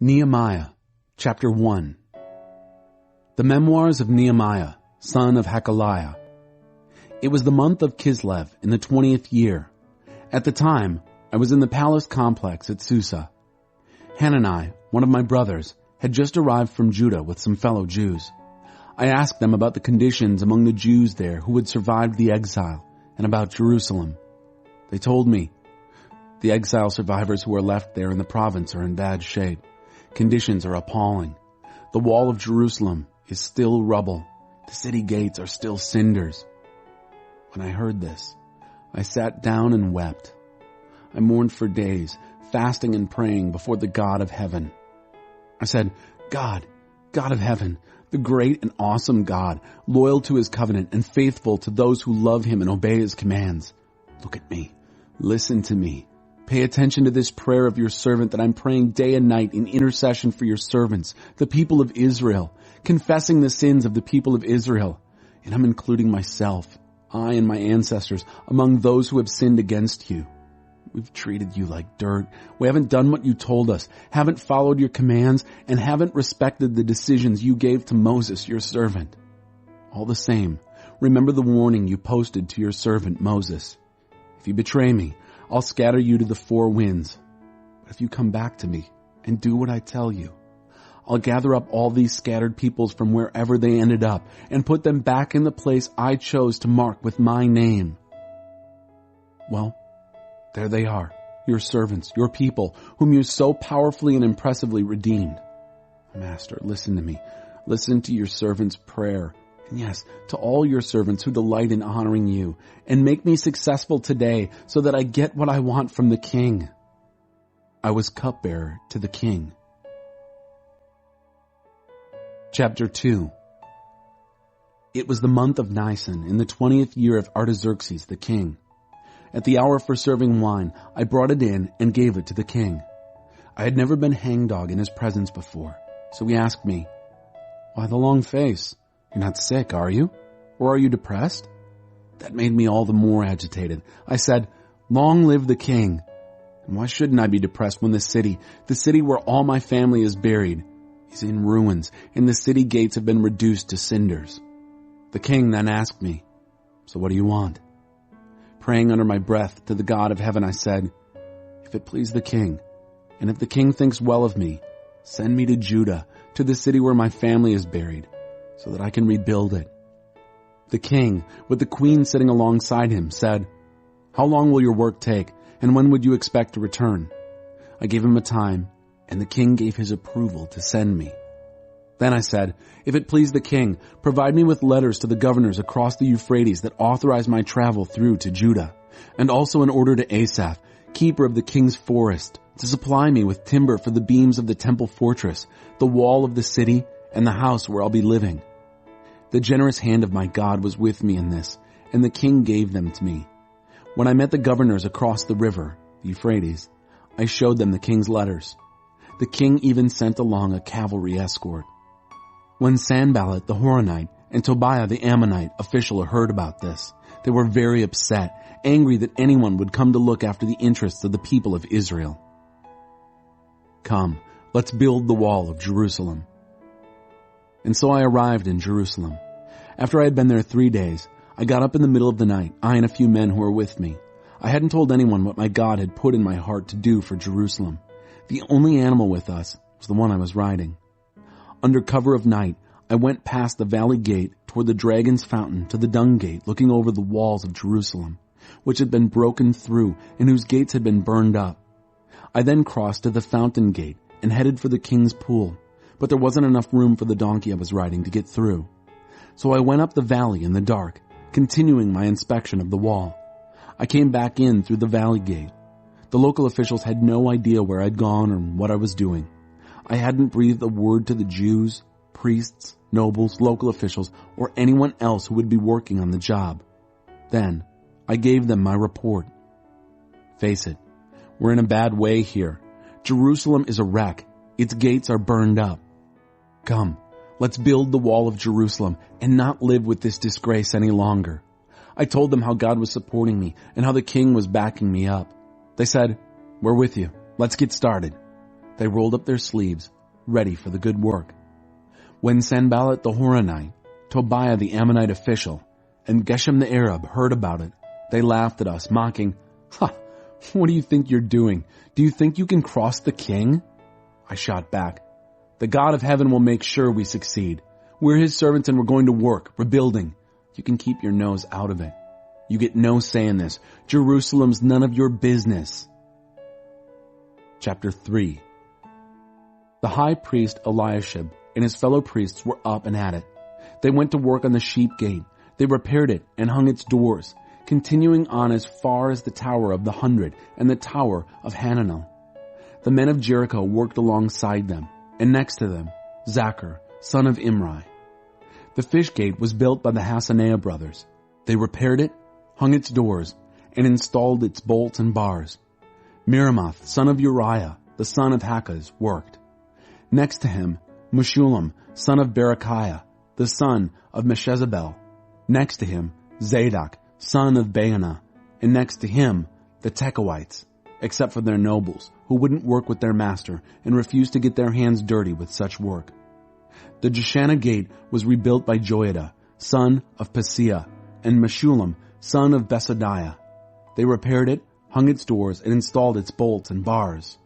Nehemiah, Chapter 1. The Memoirs of Nehemiah, son of Hakaliah. It was the month of Kislev in the 20th year. At the time, I was in the palace complex at Susa. Hanani, one of my brothers, had just arrived from Judah with some fellow Jews. I asked them about the conditions among the Jews there who had survived the exile and about Jerusalem. They told me, the exile survivors who are left there in the province are in bad shape. Conditions are appalling. The wall of Jerusalem is still rubble. The city gates are still cinders. When I heard this, I sat down and wept. I mourned for days, fasting and praying before the God of heaven. I said, God of heaven, the great and awesome God, loyal to his covenant and faithful to those who love him and obey his commands. Look at me. Listen to me. Pay attention to this prayer of your servant that I'm praying day and night in intercession for your servants, the people of Israel, confessing the sins of the people of Israel. And I'm including myself, I and my ancestors, among those who have sinned against you. We've treated you like dirt. We haven't done what you told us, haven't followed your commands, and haven't respected the decisions you gave to Moses, your servant. All the same, remember the warning you posted to your servant Moses. If you betray me, I'll scatter you to the four winds. But if you come back to me and do what I tell you, I'll gather up all these scattered peoples from wherever they ended up and put them back in the place I chose to mark with my name. Well, there they are, your servants, your people, whom you so powerfully and impressively redeemed. Master, listen to me. Listen to your servant's prayer. And yes, to all your servants who delight in honoring you, and make me successful today so that I get what I want from the king. I was cupbearer to the king. Chapter 2. It was the month of Nisan in the 20th year of Artaxerxes the king. At the hour for serving wine, I brought it in and gave it to the king. I had never been hangdog in his presence before, so he asked me, "Why the long face? You're not sick, are you? Or are you depressed?" That made me all the more agitated. I said, "Long live the king. And why shouldn't I be depressed when the city where all my family is buried, is in ruins, and the city gates have been reduced to cinders?" The king then asked me, "So what do you want?" Praying under my breath to the God of heaven, I said, "If it please the king, and if the king thinks well of me, send me to Judah, to the city where my family is buried, so that I can rebuild it." The king, with the queen sitting alongside him, said, "How long will your work take, and when would you expect to return?" I gave him a time, and the king gave his approval to send me. Then I said, "If it please the king, provide me with letters to the governors across the Euphrates that authorize my travel through to Judah, and also an order to Asaph, keeper of the king's forest, to supply me with timber for the beams of the temple fortress, the wall of the city, and the house where I'll be living." The generous hand of my God was with me in this, and the king gave them to me. When I met the governors across the river, the Euphrates, I showed them the king's letters. The king even sent along a cavalry escort. When Sanballat the Horonite and Tobiah the Ammonite official heard about this, they were very upset, angry that anyone would come to look after the interests of the people of Israel. "Come, let's build the wall of Jerusalem." And so I arrived in Jerusalem. After I had been there 3 days, I got up in the middle of the night, I and a few men who were with me. I hadn't told anyone what my God had put in my heart to do for Jerusalem. The only animal with us was the one I was riding. Under cover of night, I went past the valley gate toward the Dragon's Fountain to the Dung Gate, looking over the walls of Jerusalem, which had been broken through and whose gates had been burned up. I then crossed to the Fountain Gate and headed for the king's pool, but there wasn't enough room for the donkey I was riding to get through. So I went up the valley in the dark, continuing my inspection of the wall. I came back in through the valley gate. The local officials had no idea where I'd gone or what I was doing. I hadn't breathed a word to the Jews, priests, nobles, local officials, or anyone else who would be working on the job. Then, I gave them my report. "Face it, we're in a bad way here. Jerusalem is a wreck. Its gates are burned up. Come, let's build the wall of Jerusalem and not live with this disgrace any longer." I told them how God was supporting me and how the king was backing me up. They said, "We're with you. Let's get started." They rolled up their sleeves, ready for the good work. When Sanballat the Horonite, Tobiah the Ammonite official, and Geshem the Arab heard about it, they laughed at us, mocking, "Ha! What do you think you're doing? Do you think you can cross the king?" I shot back, "The God of heaven will make sure we succeed. We're his servants and we're going to work, rebuilding. You can keep your nose out of it. You get no say in this. Jerusalem's none of your business." Chapter 3. The high priest Eliashib and his fellow priests were up and at it. They went to work on the sheep gate. They repaired it and hung its doors, continuing on as far as the Tower of the 100 and the Tower of Hananel. The men of Jericho worked alongside them, and next to them, Zachar, son of Imri. The fish gate was built by the Hassenaah brothers. They repaired it, hung its doors, and installed its bolts and bars. Miramoth, son of Uriah, the son of Hakaz, worked. Next to him, Meshullam, son of Berechiah, the son of Meshezabel. Next to him, Zadok, son of Baanah, and next to him, the Tekoites, except for their nobles, who wouldn't work with their master and refused to get their hands dirty with such work. The Jeshanah gate was rebuilt by Joiada, son of Paseah, and Meshullam, son of Besodiah. They repaired it, hung its doors, and installed its bolts and bars.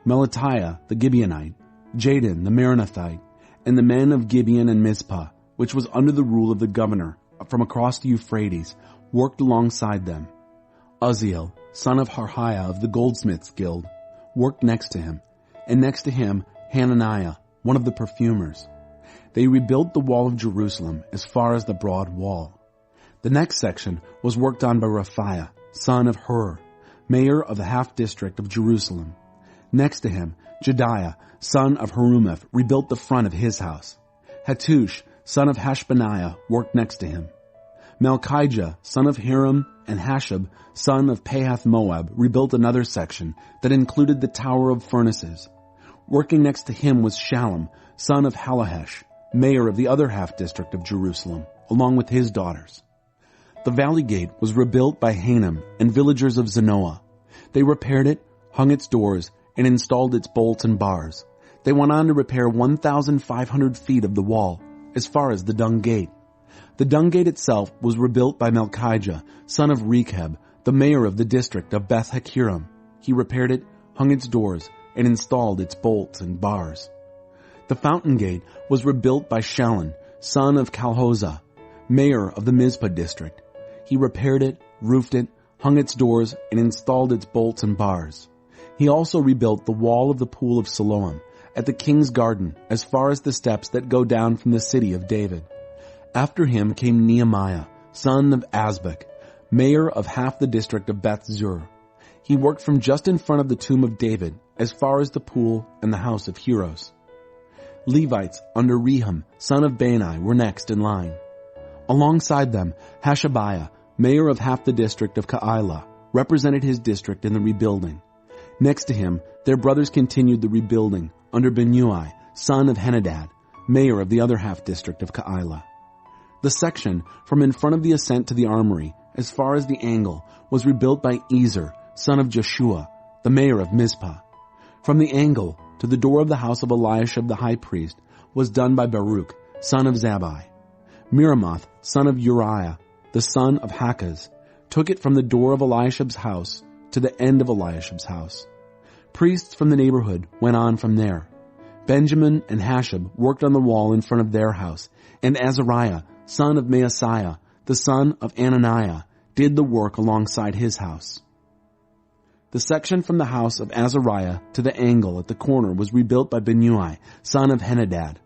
Melatiah the Gibeonite, Jadon the Meronothite, and the men of Gibeon and Mizpah, which was under the rule of the governor from across the Euphrates, worked alongside them. Uzziel, son of Harhiah of the goldsmiths' guild, worked next to him, and next to him Hananiah, one of the perfumers. They rebuilt the wall of Jerusalem as far as the broad wall. The next section was worked on by Raphiah, son of Hur, mayor of the half-district of Jerusalem. Next to him, Jediah, son of Harumaph, rebuilt the front of his house. Hattush, son of Hashbaniah, worked next to him. Malchijah, son of Hiram, and Hashab, son of Pahath-Moab, rebuilt another section that included the Tower of Furnaces. Working next to him was Shallum, son of Halahesh, mayor of the other half-district of Jerusalem, along with his daughters. The Valley Gate was rebuilt by Hanam and villagers of Zanoah. They repaired it, hung its doors, and installed its bolts and bars. They went on to repair 1,500 feet of the wall, as far as the Dung Gate. The Dung Gate itself was rebuilt by Malchijah, son of Rechab, the mayor of the district of Beth Hakerem. He repaired it, hung its doors, and installed its bolts and bars. The Fountain Gate was rebuilt by Shallun, son of Calhozah, mayor of the Mizpah district. He repaired it, roofed it, hung its doors, and installed its bolts and bars. He also rebuilt the wall of the Pool of Siloam at the king's garden as far as the steps that go down from the city of David. After him came Nehemiah, son of Azbuk, mayor of half the district of Beth Zur. He worked from just in front of the tomb of David as far as the pool and the house of heroes. Levites under Rehum, son of Bani, were next in line. Alongside them, Hashabiah, mayor of half the district of Keilah, represented his district in the rebuilding. Next to him, their brothers continued the rebuilding under Binnui, son of Henadad, mayor of the other half district of Keilah. The section from in front of the ascent to the armory, as far as the angle, was rebuilt by Ezer, son of Joshua, the mayor of Mizpah. From the angle to the door of the house of Eliashib the high priest was done by Baruch, son of Zabbai. Miramoth, son of Uriah, the son of Hakaz, took it from the door of Eliashib's house to the end of Eliashib's house. Priests from the neighborhood went on from there. Benjamin and Hashab worked on the wall in front of their house, and Azariah, son of Maaseiah, the son of Ananiah, did the work alongside his house. The section from the house of Azariah to the angle at the corner was rebuilt by Binnui, son of Henadad.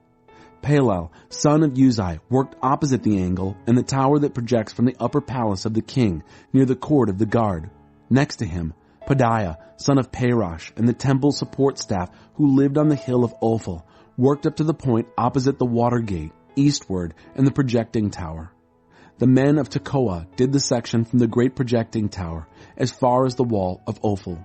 Palal, son of Uzai, worked opposite the angle and the tower that projects from the upper palace of the king near the court of the guard. Next to him, Pedaiah, son of Parosh, and the temple support staff who lived on the hill of Ophel, worked up to the point opposite the water gate, eastward, and the projecting tower. The men of Tekoa did the section from the great projecting tower as far as the wall of Ophel.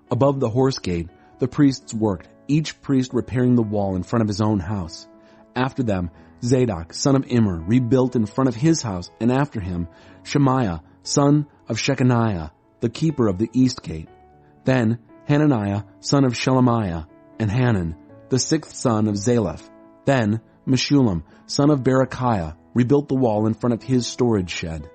Above the horse gate, the priests worked, each priest repairing the wall in front of his own house. After them, Zadok, son of Immer, rebuilt in front of his house, and after him, Shemaiah, son of Shechaniah, the keeper of the east gate. Then Hananiah, son of Shelemiah, and Hanan, the sixth son of Zalaph. Then Meshullam, son of Berechiah, rebuilt the wall in front of his storage shed.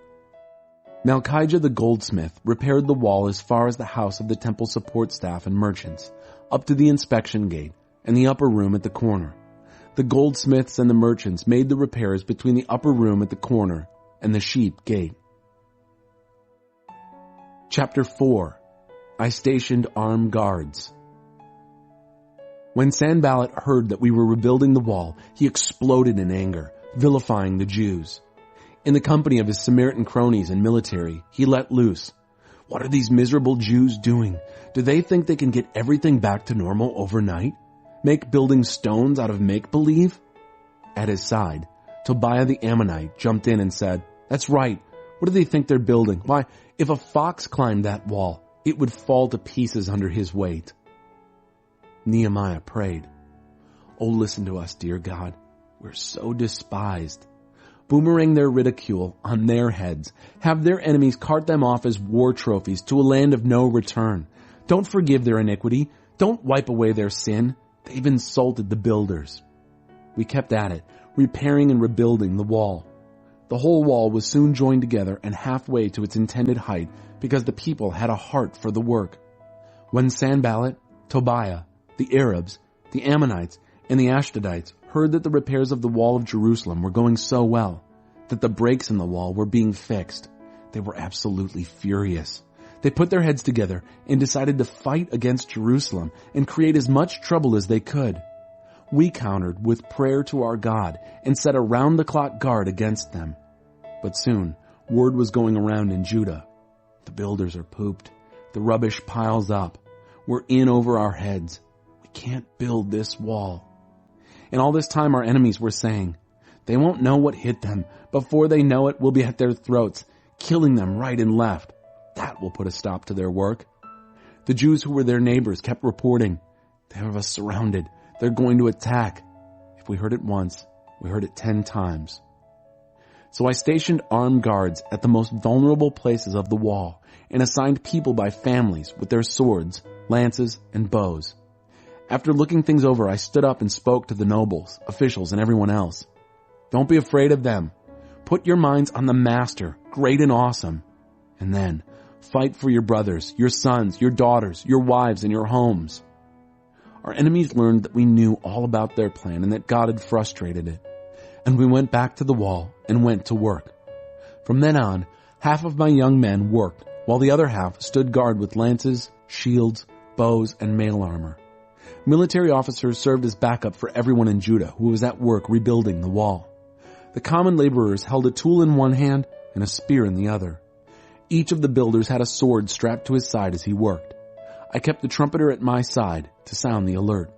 Malchijah the goldsmith repaired the wall as far as the house of the temple support staff and merchants, up to the inspection gate and the upper room at the corner. The goldsmiths and the merchants made the repairs between the upper room at the corner and the sheep gate. Chapter 4. I stationed armed guards. When Sanballat heard that we were rebuilding the wall, he exploded in anger, vilifying the Jews. In the company of his Samaritan cronies and military, he let loose. What are these miserable Jews doing? Do they think they can get everything back to normal overnight? Make building stones out of make-believe? At his side, Tobiah the Ammonite jumped in and said, "That's right. What do they think they're building? Why, if a fox climbed that wall, it would fall to pieces under his weight." Nehemiah prayed, "Oh, listen to us, dear God. We're so despised. Boomerang their ridicule on their heads. Have their enemies cart them off as war trophies to a land of no return. Don't forgive their iniquity. Don't wipe away their sin. They've insulted the builders." We kept at it, repairing and rebuilding the wall. The whole wall was soon joined together and halfway to its intended height because the people had a heart for the work. When Sanballat, Tobiah, the Arabs, the Ammonites, and the Ashdodites heard that the repairs of the wall of Jerusalem were going so well, that the breaks in the wall were being fixed, they were absolutely furious. They put their heads together and decided to fight against Jerusalem and create as much trouble as they could. We countered with prayer to our God and set a round-the-clock guard against them. But soon, word was going around in Judah. The builders are pooped. The rubbish piles up. We're in over our heads. We can't build this wall. And all this time our enemies were saying, "They won't know what hit them. Before they know it, we'll be at their throats, killing them right and left. That will put a stop to their work." The Jews who were their neighbors kept reporting, "They have us surrounded. They're going to attack." If we heard it once, we heard it 10 times. So I stationed armed guards at the most vulnerable places of the wall and assigned people by families with their swords, lances, and bows. After looking things over, I stood up and spoke to the nobles, officials, and everyone else. Don't be afraid of them. Put your minds on the Master, great and awesome. And then, fight for your brothers, your sons, your daughters, your wives, and your homes. Our enemies learned that we knew all about their plan and that God had frustrated it. And we went back to the wall and went to work. From then on, half of my young men worked, while the other half stood guard with lances, shields, bows, and mail armor. Military officers served as backup for everyone in Judah who was at work rebuilding the wall. The common laborers held a tool in one hand and a spear in the other. Each of the builders had a sword strapped to his side as he worked. I kept the trumpeter at my side to sound the alert.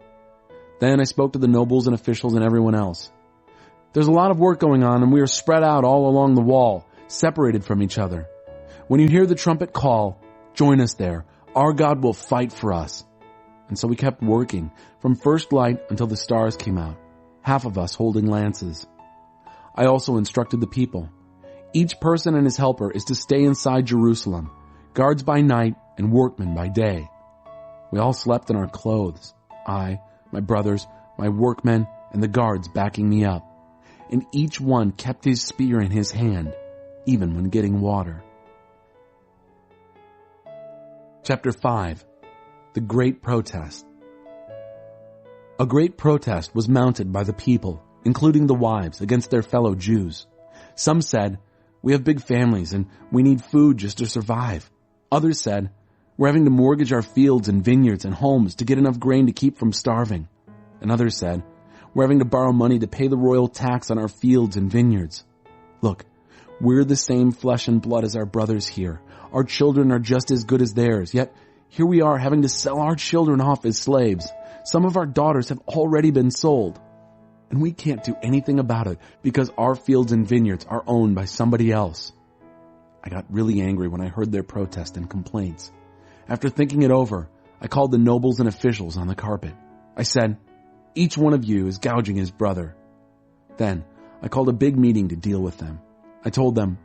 Then I spoke to the nobles and officials and everyone else. There's a lot of work going on and we are spread out all along the wall, separated from each other. When you hear the trumpet call, join us there. Our God will fight for us. And so we kept working from first light until the stars came out, half of us holding lances. I also instructed the people. Each person and his helper is to stay inside Jerusalem, guards by night and workmen by day. We all slept in our clothes, I, my brothers, my workmen, and the guards backing me up. And each one kept his spear in his hand, even when getting water. Chapter 5. The Great Protest. A great protest was mounted by the people, including the wives, against their fellow Jews. Some said, "We have big families and we need food just to survive." Others said, "We're having to mortgage our fields and vineyards and homes to get enough grain to keep from starving." And others said, "We're having to borrow money to pay the royal tax on our fields and vineyards." Look, we're the same flesh and blood as our brothers here. Our children are just as good as theirs, yet here we are having to sell our children off as slaves. Some of our daughters have already been sold. And we can't do anything about it because our fields and vineyards are owned by somebody else. I got really angry when I heard their protest and complaints. After thinking it over, I called the nobles and officials on the carpet. I said, "Each one of you is gouging his brother." Then I called a big meeting to deal with them. I told them,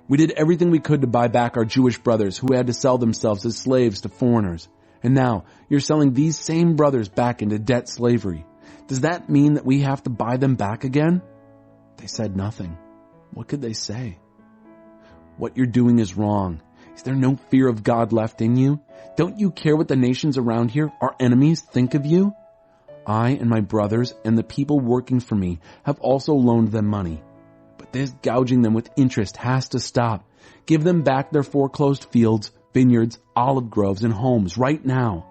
"We did everything we could to buy back our Jewish brothers who had to sell themselves as slaves to foreigners. And now you're selling these same brothers back into debt slavery. Does that mean that we have to buy them back again?" They said nothing. What could they say? "What you're doing is wrong. Is there no fear of God left in you? Don't you care what the nations around here, our enemies, think of you? I and my brothers and the people working for me have also loaned them money. But this gouging them with interest has to stop. Give them back their foreclosed fields, vineyards, olive groves, and homes right now,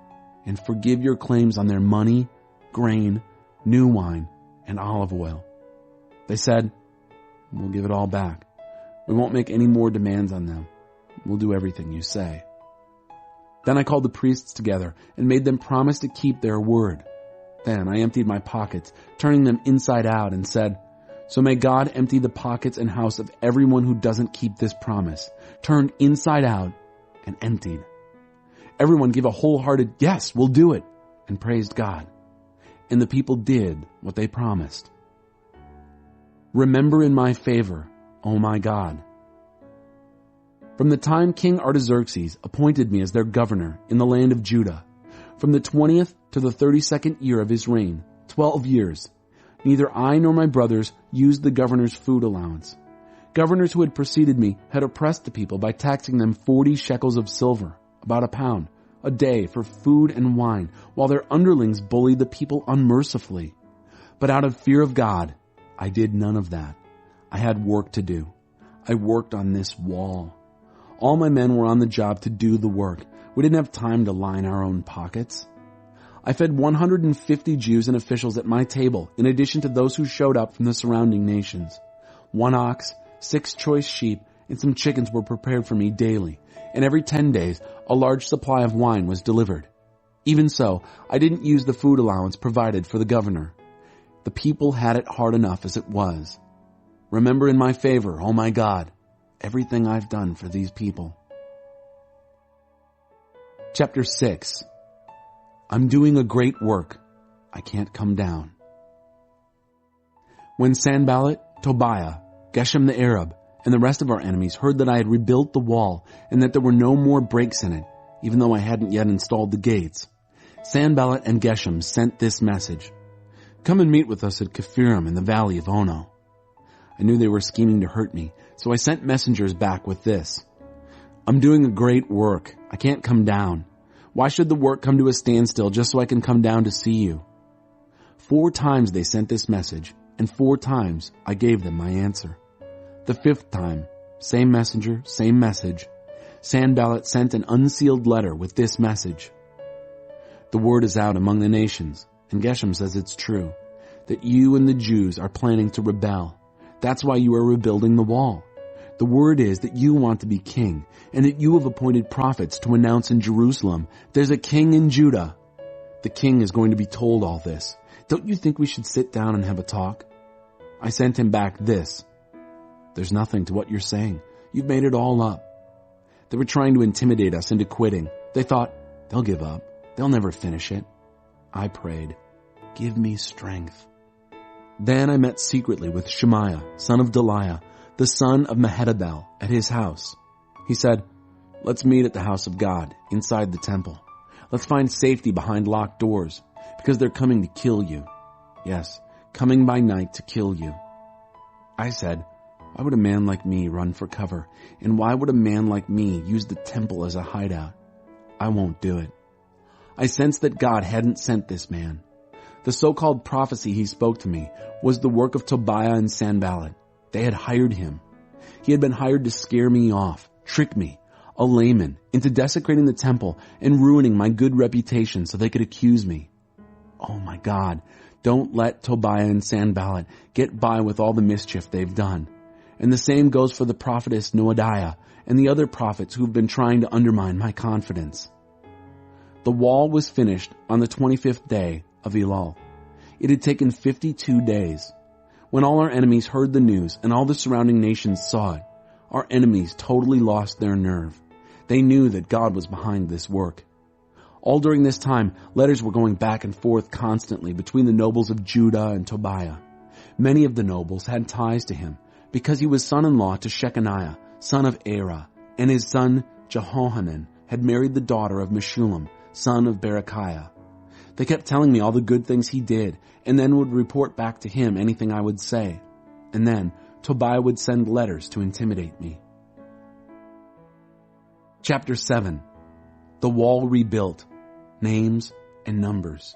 and forgive your claims on their money, grain, new wine, and olive oil." They said, "We'll give it all back. We won't make any more demands on them. We'll do everything you say." Then I called the priests together and made them promise to keep their word. Then I emptied my pockets, turning them inside out, and said, "So may God empty the pockets and house of everyone who doesn't keep this promise," turned inside out and emptied. Everyone gave a wholehearted, "Yes, we'll do it," and praised God. And the people did what they promised. Remember in my favor, O my God. From the time King Artaxerxes appointed me as their governor in the land of Judah, from the 20th to the 32nd year of his reign, 12 years, neither I nor my brothers used the governor's food allowance. Governors who had preceded me had oppressed the people by taxing them 40 shekels of silver, about a pound, a day for food and wine, while their underlings bullied the people unmercifully. But out of fear of God, I did none of that. I had work to do. I worked on this wall. All my men were on the job to do the work. We didn't have time to line our own pockets. I fed 150 Jews and officials at my table, in addition to those who showed up from the surrounding nations. 1 ox, 6 choice sheep, and some chickens were prepared for me daily, and every 10 days a large supply of wine was delivered. Even so, I didn't use the food allowance provided for the governor. The people had it hard enough as it was. Remember in my favor, O my God, everything I've done for these people. Chapter 6. I'm doing a great work. I can't come down. When Sanballat, Tobiah, Geshem the Arab, and the rest of our enemies heard that I had rebuilt the wall and that there were no more breaks in it, even though I hadn't yet installed the gates, Sanballat and Geshem sent this message: "Come and meet with us at Kephirim in the valley of Ono." I knew they were scheming to hurt me, so I sent messengers back with this: "I'm doing a great work. I can't come down. Why should the work come to a standstill just so I can come down to see you?" 4 times they sent this message, and 4 times I gave them my answer. The 5th time, same messenger, same message. Sanballat sent an unsealed letter with this message: "The word is out among the nations, and Geshem says it's true, that you and the Jews are planning to rebel. That's why you are rebuilding the wall. The word is that you want to be king, and that you have appointed prophets to announce in Jerusalem, 'There's a king in Judah.' The king is going to be told all this. Don't you think we should sit down and have a talk?" I sent him back this: "There's nothing to what you're saying. You've made it all up." They were trying to intimidate us into quitting. They thought, they'll give up. They'll never finish it. I prayed, "Give me strength." Then I met secretly with Shemaiah, son of Delaiah, the son of Mehetabel, at his house. He said, "Let's meet at the house of God, inside the temple. Let's find safety behind locked doors, because they're coming to kill you. Yes, coming by night to kill you." I said, "Why would a man like me run for cover? And why would a man like me use the temple as a hideout? I won't do it." I sensed that God hadn't sent this man. The so-called prophecy he spoke to me was the work of Tobiah and Sanballat. They had hired him. He had been hired to scare me off, trick me, a layman, into desecrating the temple and ruining my good reputation so they could accuse me. Oh my God, don't let Tobiah and Sanballat get by with all the mischief they've done. And the same goes for the prophetess Noadiah and the other prophets who've been trying to undermine my confidence. The wall was finished on the 25th day of Elul. It had taken 52 days. When all our enemies heard the news and all the surrounding nations saw it, our enemies totally lost their nerve. They knew that God was behind this work. All during this time, letters were going back and forth constantly between the nobles of Judah and Tobiah. Many of the nobles had ties to him because he was son-in-law to Shechaniah, son of Era, and his son Jehohanan had married the daughter of Meshullam, son of Berechiah. They kept telling me all the good things he did, and then would report back to him anything I would say. And then Tobiah would send letters to intimidate me. Chapter 7. The Wall Rebuilt. Names and Numbers.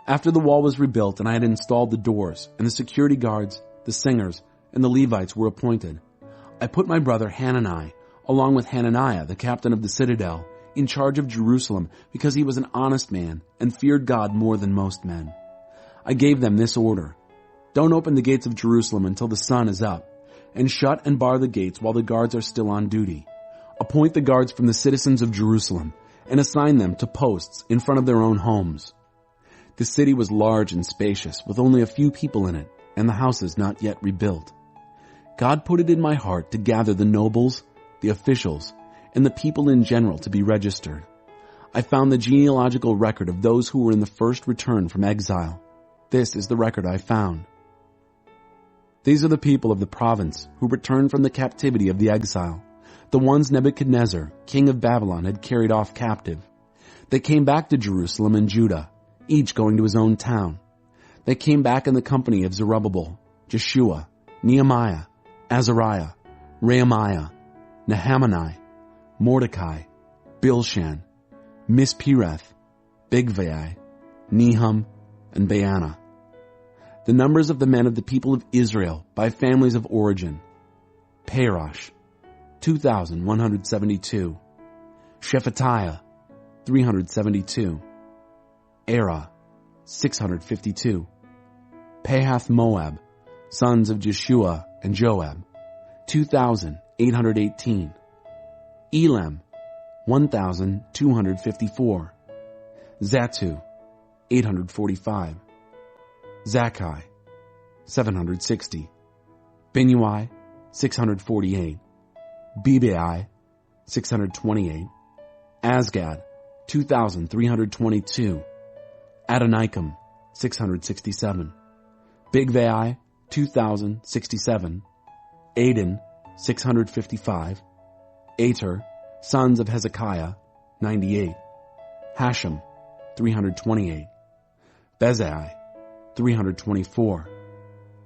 After the wall was rebuilt and I had installed the doors, and the security guards, the singers, and the Levites were appointed, I put my brother Hanani, along with Hananiah, the captain of the citadel, in charge of Jerusalem because he was an honest man and feared God more than most men. I gave them this order: don't open the gates of Jerusalem until the sun is up, and shut and bar the gates while the guards are still on duty. Appoint the guards from the citizens of Jerusalem and assign them to posts in front of their own homes. The city was large and spacious, with only a few people in it, and the houses not yet rebuilt. God put it in my heart to gather the nobles, the officials, and the people in general to be registered. I found the genealogical record of those who were in the first return from exile. This is the record I found. These are the people of the province who returned from the captivity of the exile, the ones Nebuchadnezzar, king of Babylon, had carried off captive. They came back to Jerusalem and Judah, each going to his own town. They came back in the company of Zerubbabel, Jeshua, Nehemiah, Azariah, Rehemiah, Nahamani, Mordecai, Bilshan, Mispireth, Bigvai, Nehum, and Baana. The numbers of the men of the people of Israel by families of origin: Parosh, 2,172. Shephatiah, 372. Era, 652. Pahath Moab, sons of Jeshua and Joab, 2,818. Elam, 1,254. Zatu, 845. Zakkai, 760. Binnui, 648. Bebai, 628. Asgad, 2,322. Adonikam, 667. Bigvai, 2,067. Adin, 655. Ater, sons of Hezekiah, 98. Hashem, 328. Bezai, 324.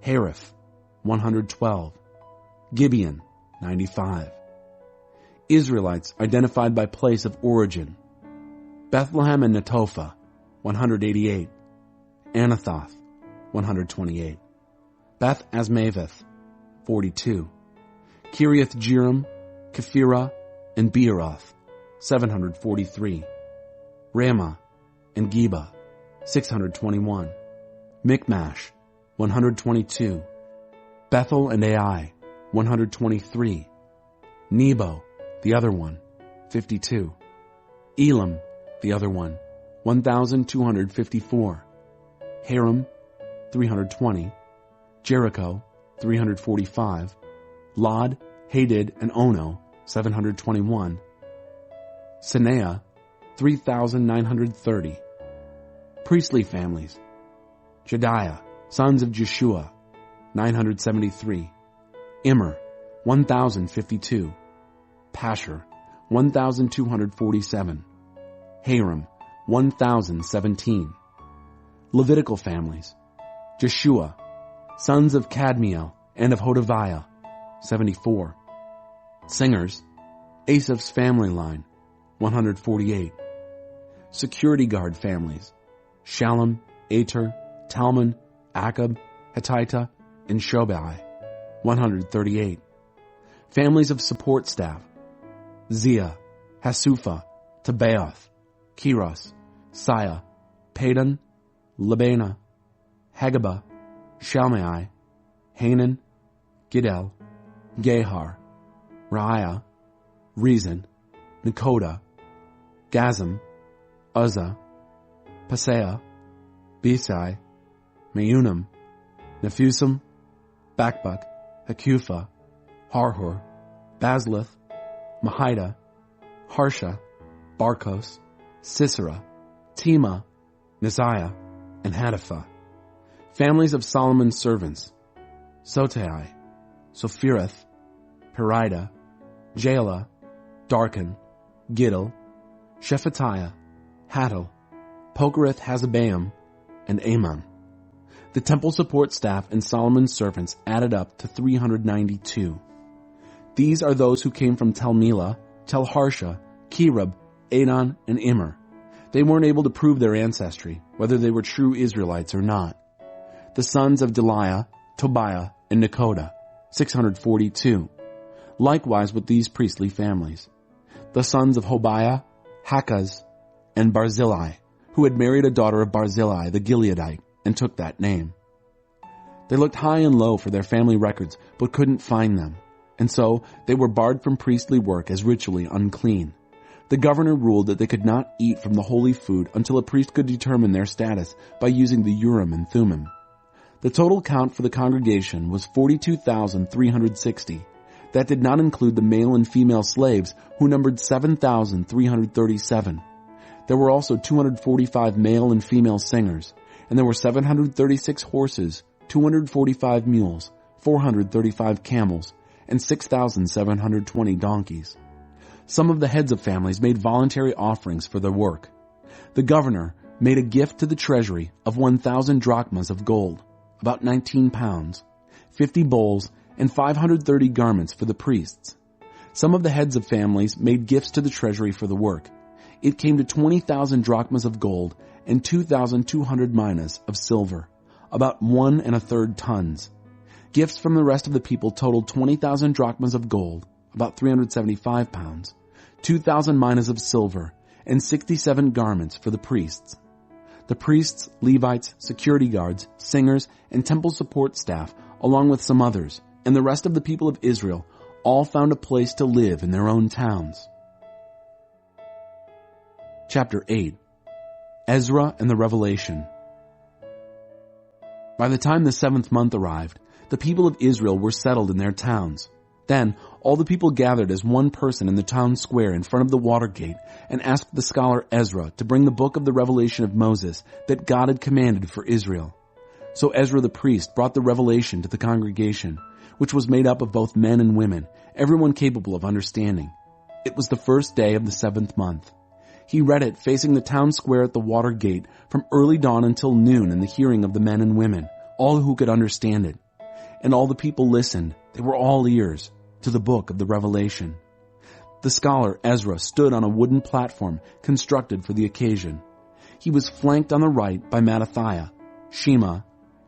Hariph, 112. Gibeon, 95. Israelites identified by place of origin: Bethlehem and Netophah, 188. Anathoth, 128. Beth Asmaveth, 42. Kiriath Jearim, Kephirah, and Beeroth, 743. Ramah and Geba, 621. Michmash, 122. Bethel and Ai, 123. Nebo, the other one, 52. Elam, the other one, 1,254. Haram, 320. Jericho, 345. Lod, Hadid, and Ono, 721. Senea, 3,930. Priestly families: Jediah, sons of Jeshua, 973. Immer, 1,052. Pashur, 1,247. Haram, 1,017. Levitical families: Jeshua, sons of Kadmiel and of Hodaviah, 74. Singers: Asaph's family line, 148. Security guard families: Shallum, Ater, Talmon, Akab, Hatita, and Shobai, 138. Families of support staff: Zia, Hasupha, Tabaoth, Kiros, Saya, Padon, Labana, Hagabah, Shalmai, Hanan, Gidel, Gehar, Raiah, Rezin, Nekoda, Gazam, Uzzah, Paseah, Besai, Meunim, Nephusim, Bakbuk, Hakupha, Harhur, Bazluth, Mahida, Harsha, Barkos, Sisera, Tema, Neziah, and Hadaphah. Families of Solomon's servants: Sotai, Sophireth, Perida, Jaela, Darkon, Giddel, Shephatiah, Hattil, Pokereth-Hazzebaim, and Amon. The temple support staff and Solomon's servants added up to 392. These are those who came from Tel Melah, Tel Harsha, Kerub, Adon, and Immer. They weren't able to prove their ancestry, whether they were true Israelites or not. The sons of Delaiah, Tobiah, and Nekoda, 642. Likewise with these priestly families. The sons of Hobaiah, Hakaz, and Barzillai, who had married a daughter of Barzillai the Gileadite, and took that name. They looked high and low for their family records, but couldn't find them, and so they were barred from priestly work as ritually unclean. The governor ruled that they could not eat from the holy food until a priest could determine their status by using the Urim and Thummim. The total count for the congregation was 42,360. That did not include the male and female slaves, who numbered 7,337. There were also 245 male and female singers, and there were 736 horses, 245 mules, 435 camels, and 6,720 donkeys. Some of the heads of families made voluntary offerings for their work. The governor made a gift to the treasury of 1,000 drachmas of gold, about 19 pounds, 50 bowls, and 530 garments for the priests. Some of the heads of families made gifts to the treasury for the work. It came to 20,000 drachmas of gold and 2,200 minas of silver, about 1 1/3 tons. Gifts from the rest of the people totaled 20,000 drachmas of gold, about 375 pounds, 2,000 minas of silver, and 67 garments for the priests. The priests, Levites, security guards, singers, and temple support staff, along with some others, and the rest of the people of Israel, all found a place to live in their own towns. Chapter 8. Ezra and the Revelation. By the time the 7th month arrived, the people of Israel were settled in their towns. Then all the people gathered as one person in the town square in front of the water gate and asked the scholar Ezra to bring the book of the revelation of Moses that God had commanded for Israel. So Ezra the priest brought the revelation to the congregation, which was made up of both men and women, everyone capable of understanding. It was the first day of the 7th month. He read it facing the town square at the water gate from early dawn until noon in the hearing of the men and women, all who could understand it. And all the people listened, they were all ears, to the book of the Revelation. The scholar Ezra stood on a wooden platform constructed for the occasion. He was flanked on the right by Mattathiah, Shema,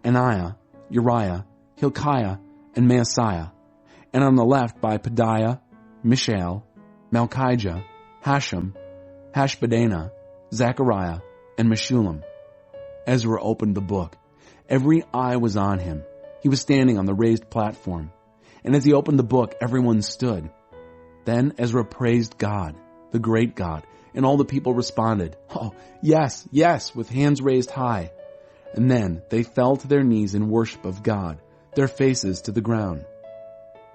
Ananiah, Uriah, Hilkiah, and Maaseiah, and on the left by Pedaiah, Mishael, Malchijah, Hashem, Hashbaddanah, Zechariah, and Meshullam. Ezra opened the book. Every eye was on him. He was standing on the raised platform. And as he opened the book, everyone stood. Then Ezra praised God, the great God, and all the people responded, "Oh, yes, yes," with hands raised high. And then they fell to their knees in worship of God, their faces to the ground.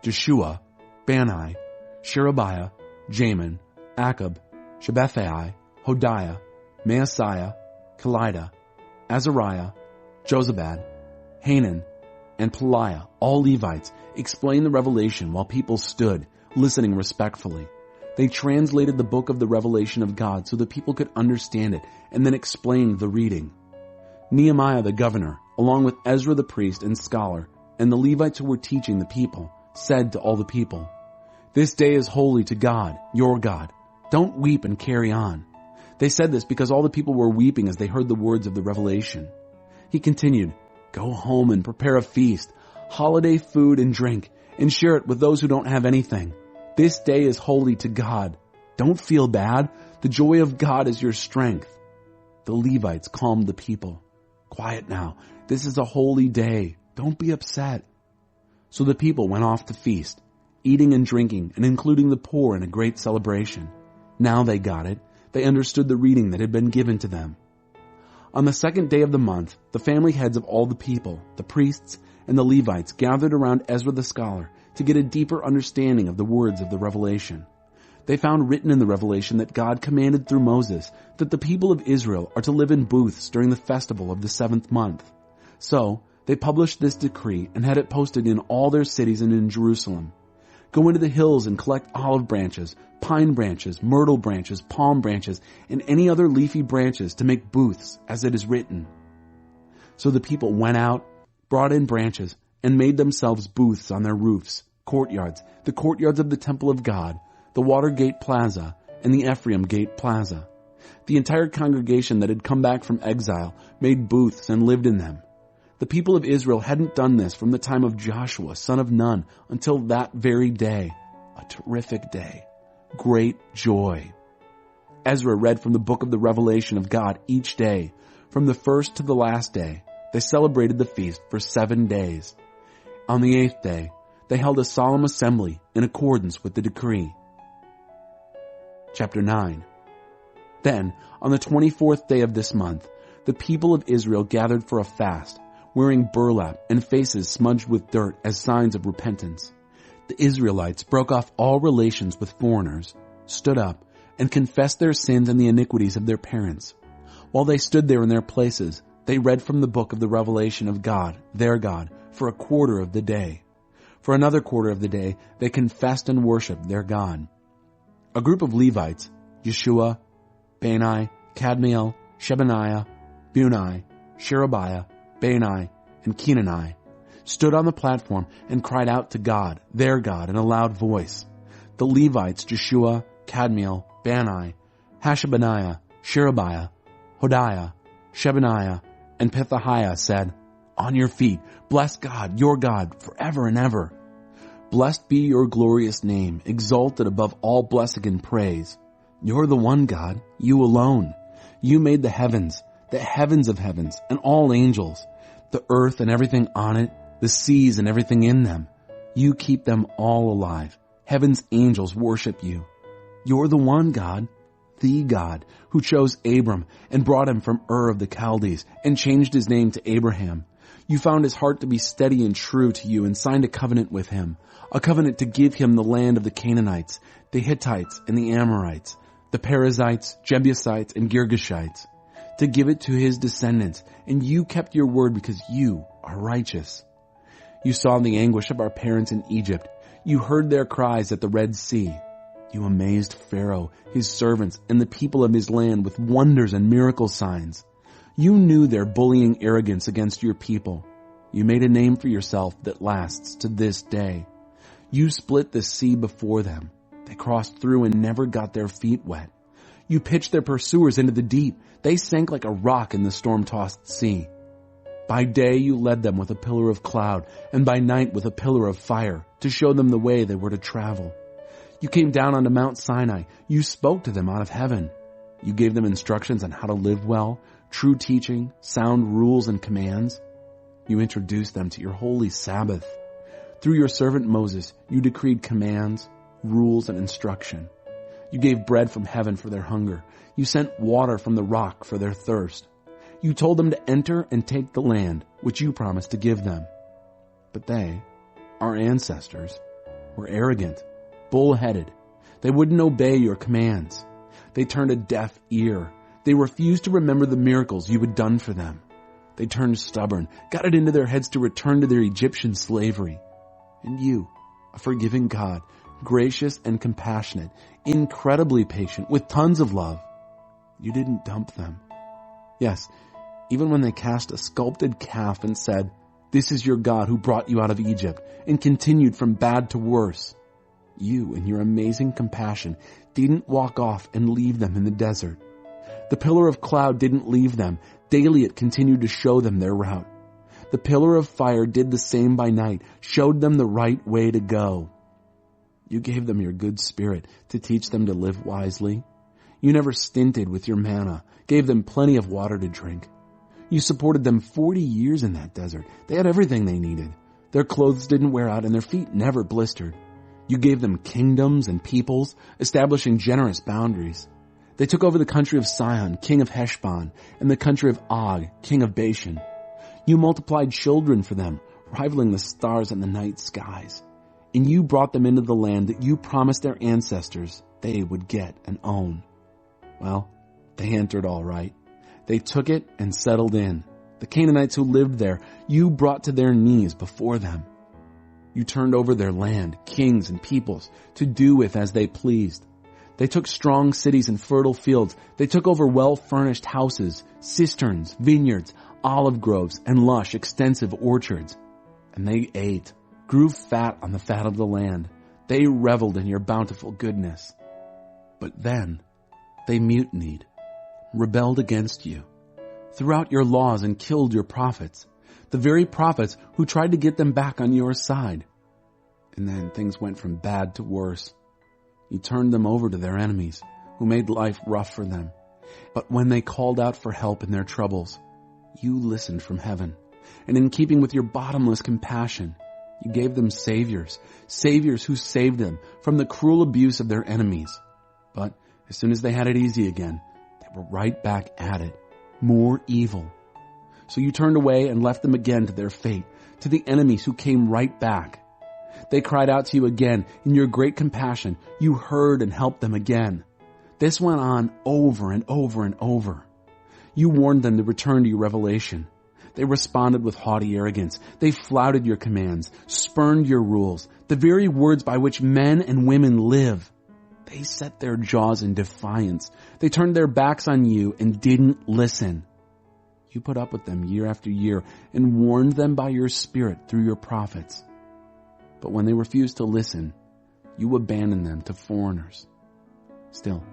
Jeshua, Bani, Sherebiah, Jamin, Akkub, Shabbethai, Hodiah, Maaseiah, Kelida, Azariah, Jozabad, Hanan, and Pelaiah, all Levites, explained the revelation while people stood, listening respectfully. They translated the book of the revelation of God so that people could understand it and then explained the reading. Nehemiah the governor, along with Ezra the priest and scholar, and the Levites who were teaching the people, said to all the people, "This day is holy to God, your God. Don't weep and carry on." They said this because all the people were weeping as they heard the words of the revelation. He continued, "Go home and prepare a feast, holiday food and drink, and share it with those who don't have anything. This day is holy to God. Don't feel bad. The joy of God is your strength." The Levites calmed the people. "Quiet now. This is a holy day. Don't be upset." So the people went off to feast, eating and drinking, and including the poor in a great celebration. Now they got it. They understood the reading that had been given to them. On the 2nd day of the month, the family heads of all the people, the priests, and the Levites gathered around Ezra the scholar to get a deeper understanding of the words of the revelation. They found written in the revelation that God commanded through Moses that the people of Israel are to live in booths during the festival of the 7th month. So they published this decree and had it posted in all their cities and in Jerusalem. Go into the hills and collect olive branches, pine branches, myrtle branches, palm branches, and any other leafy branches to make booths, as it is written." So the people went out, brought in branches, and made themselves booths on their roofs, courtyards, the courtyards of the temple of God, the Watergate Plaza, and the Ephraim Gate Plaza. The entire congregation that had come back from exile made booths and lived in them. The people of Israel hadn't done this from the time of Joshua, son of Nun, until that very day. A terrific day. Great joy. Ezra read from the book of the Revelation of God each day. From the first to the last day, they celebrated the feast for 7 days. On the 8th day, they held a solemn assembly in accordance with the decree. Chapter 9. Then, on the 24th day of this month, the people of Israel gathered for a fast, wearing burlap and faces smudged with dirt as signs of repentance. The Israelites broke off all relations with foreigners, stood up, and confessed their sins and the iniquities of their parents. While they stood there in their places, they read from the book of the Revelation of God, their God, for a quarter of the day. For another quarter of the day, they confessed and worshiped their God. A group of Levites, Yeshua, Bani, Kadmiel, Shebaniah, Bunai, Sherebiah, Bani, and Kenani, stood on the platform and cried out to God, their God, in a loud voice. The Levites, Jeshua, Kadmiel, Bani, Hashabaniah, Sherebiah, Hodiah, Shebaniah, and Pethahiah said, "On your feet, bless God, your God, forever and ever. Blessed be your glorious name, exalted above all blessing and praise. You're the one God, you alone. You made the heavens of heavens, and all angels, the earth and everything on it, the seas and everything in them. You keep them all alive. Heaven's angels worship you. You're the one God, the God, who chose Abram and brought him from Ur of the Chaldees and changed his name to Abraham. You found his heart to be steady and true to you and signed a covenant with him, a covenant to give him the land of the Canaanites, the Hittites and the Amorites, the Perizzites, Jebusites, and Girgashites, to give it to his descendants, and you kept your word because you are righteous. You saw the anguish of our parents in Egypt. You heard their cries at the Red Sea. You amazed Pharaoh, his servants, and the people of his land with wonders and miracle signs. You knew their bullying arrogance against your people. You made a name for yourself that lasts to this day. You split the sea before them. They crossed through and never got their feet wet. You pitched their pursuers into the deep. They sank like a rock in the storm-tossed sea. By day you led them with a pillar of cloud, and by night with a pillar of fire, to show them the way they were to travel. You came down onto Mount Sinai. You spoke to them out of heaven. You gave them instructions on how to live well, true teaching, sound rules and commands. You introduced them to your holy Sabbath. Through your servant Moses, you decreed commands, rules, and instruction. You gave bread from heaven for their hunger. You sent water from the rock for their thirst. You told them to enter and take the land, which you promised to give them. But they, our ancestors, were arrogant, bull-headed. They wouldn't obey your commands. They turned a deaf ear. They refused to remember the miracles you had done for them. They turned stubborn, got it into their heads to return to their Egyptian slavery. And you, a forgiving God, gracious and compassionate, incredibly patient, with tons of love, you didn't dump them. Yes, even when they cast a sculpted calf and said, "This is your God who brought you out of Egypt," and continued from bad to worse, you, in your amazing compassion, didn't walk off and leave them in the desert. The pillar of cloud didn't leave them. Daily it continued to show them their route. The pillar of fire did the same by night, showed them the right way to go. You gave them your good spirit to teach them to live wisely. You never stinted with your manna, gave them plenty of water to drink. You supported them 40 years in that desert. They had everything they needed. Their clothes didn't wear out and their feet never blistered. You gave them kingdoms and peoples, establishing generous boundaries. They took over the country of Sihon, king of Heshbon, and the country of Og, king of Bashan. You multiplied children for them, rivaling the stars in the night skies. And you brought them into the land that you promised their ancestors they would get and own. Well, they entered all right. They took it and settled in. The Canaanites who lived there, you brought to their knees before them. You turned over their land, kings and peoples, to do with as they pleased. They took strong cities and fertile fields. They took over well-furnished houses, cisterns, vineyards, olive groves, and lush, extensive orchards. And they ate, grew fat on the fat of the land. They reveled in your bountiful goodness. But then they mutinied, rebelled against you, threw out your laws and killed your prophets, the very prophets who tried to get them back on your side. And then things went from bad to worse. You turned them over to their enemies, who made life rough for them. But when they called out for help in their troubles, you listened from heaven. And in keeping with your bottomless compassion, you gave them saviors who saved them from the cruel abuse of their enemies. But as soon as they had it easy again, they were right back at it, more evil. So you turned away and left them again to their fate, to the enemies who came right back. They cried out to you again. In your great compassion, you heard and helped them again. This went on over and over and over. You warned them to return to your revelation. They responded with haughty arrogance. They flouted your commands, spurned your rules, the very words by which men and women live. They set their jaws in defiance. They turned their backs on you and didn't listen. You put up with them year after year and warned them by your Spirit through your prophets. But when they refused to listen, you abandoned them to foreigners. Still,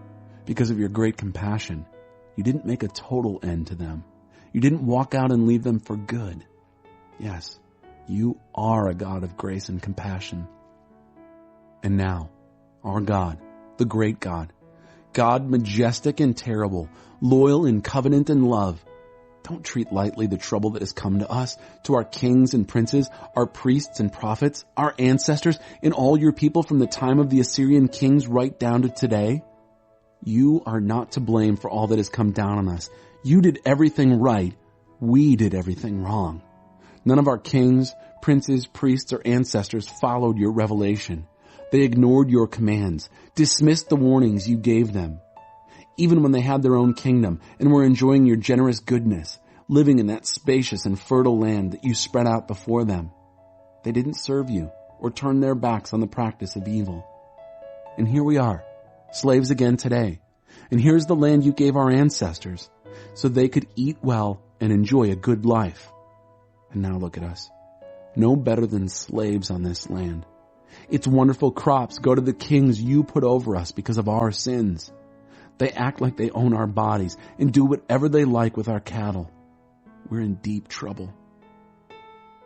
because of your great compassion, you didn't make a total end to them. You didn't walk out and leave them for good. Yes, you are a God of grace and compassion. And now, our God, the great God, God majestic and terrible, loyal in covenant and love, don't treat lightly the trouble that has come to us, to our kings and princes, our priests and prophets, our ancestors, and all your people from the time of the Assyrian kings right down to today. You are not to blame for all that has come down on us. You did everything right. We did everything wrong. None of our kings, princes, priests, or ancestors followed your revelation. They ignored your commands, dismissed the warnings you gave them. Even when they had their own kingdom and were enjoying your generous goodness, living in that spacious and fertile land that you spread out before them, they didn't serve you or turn their backs on the practice of evil. And here we are, slaves again today. And here's the land you gave our ancestors so they could eat well and enjoy a good life. And now look at us, no better than slaves on this land. Its wonderful crops go to the kings you put over us because of our sins. They act like they own our bodies and do whatever they like with our cattle. We're in deep trouble.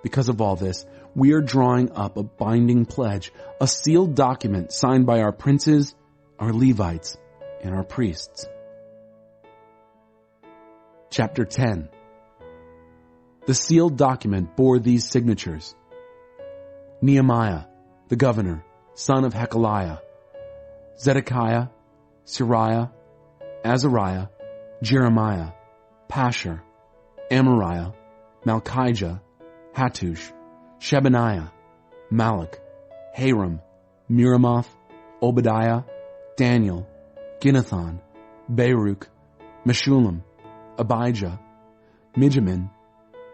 Because of all this, we are drawing up a binding pledge, a sealed document signed by our princes, our Levites, and our priests. Chapter 10. The sealed document bore these signatures. Nehemiah, the governor, son of Hekeliah, Zedekiah, Sariah, Azariah, Jeremiah, Pashur, Amariah, Malchijah, Hattush, Shebaniah, Malach, Haram, Miramoth, Obadiah, Daniel, Ginnathan, Baruch, Meshullam, Abijah, Mijamin,